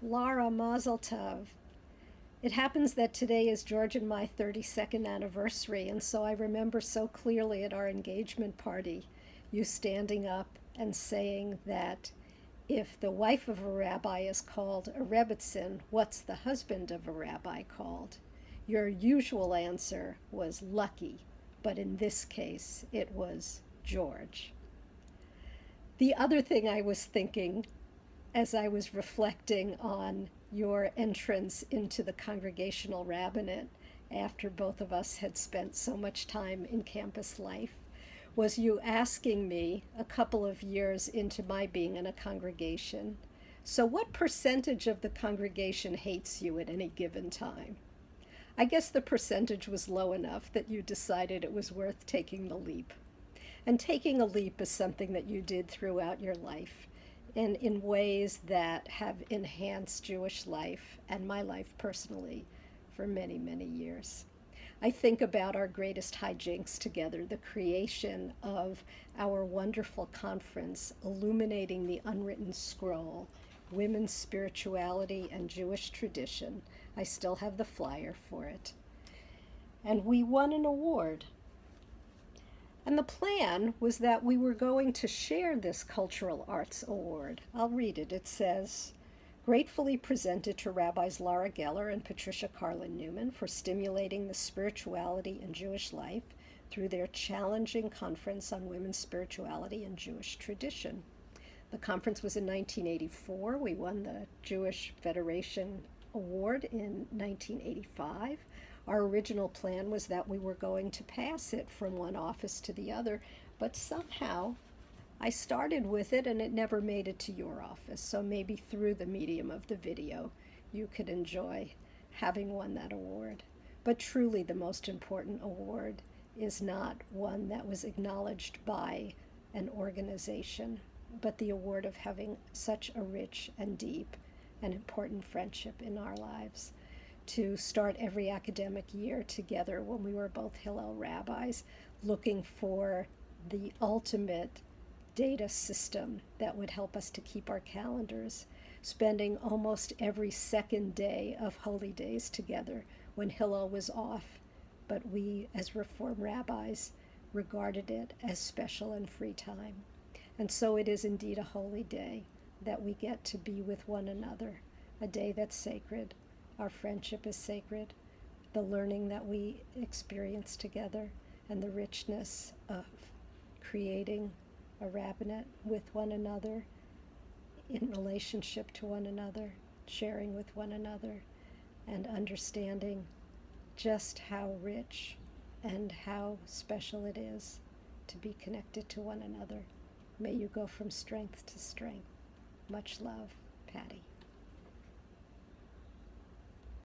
Laura, Mazel Tov. It happens that today is George and my 32nd anniversary, and so I remember so clearly at our engagement party you standing up and saying that if the wife of a rabbi is called a rebbitzin, what's the husband of a rabbi called? Your usual answer was lucky, but in this case it was George. The other thing I was thinking as I was reflecting on your entrance into the congregational rabbinate after both of us had spent so much time in campus life was you asking me a couple of years into my being in a congregation, so what percentage of the congregation hates you at any given time? I guess the percentage was low enough that you decided it was worth taking the leap. And taking a leap is something that you did throughout your life and in ways that have enhanced Jewish life and my life personally for many, many years. I think about our greatest hijinks together, the creation of our wonderful conference, Illuminating the Unwritten Scroll, Women's Spirituality and Jewish Tradition. I still have the flyer for it. And we won an award. And the plan was that we were going to share this Cultural Arts Award. I'll read it. It says, gratefully presented to Rabbis Laura Geller and Patricia Karlin Neuman for stimulating the spirituality in Jewish life through their challenging conference on women's spirituality and Jewish tradition. The conference was in 1984. We won the Jewish Federation Award in 1985. Our original plan was that we were going to pass it from one office to the other, but somehow I started with it and it never made it to your office. So maybe through the medium of the video, you could enjoy having won that award. But truly the most important award is not one that was acknowledged by an organization, but the award of having such a rich and deep and important friendship in our lives. To start every academic year together when we were both Hillel rabbis, looking for the ultimate data system that would help us to keep our calendars, spending almost every second day of holy days together when Hillel was off, but we as Reform rabbis regarded it as special and free time. And so it is indeed a holy day that we get to be with one another, a day that's sacred. Our friendship is sacred, the learning that we experience together, and the richness of creating a rabbinate with one another, in relationship to one another, sharing with one another, and understanding just how rich and how special it is to be connected to one another. May you go from strength to strength. Much love, Patty.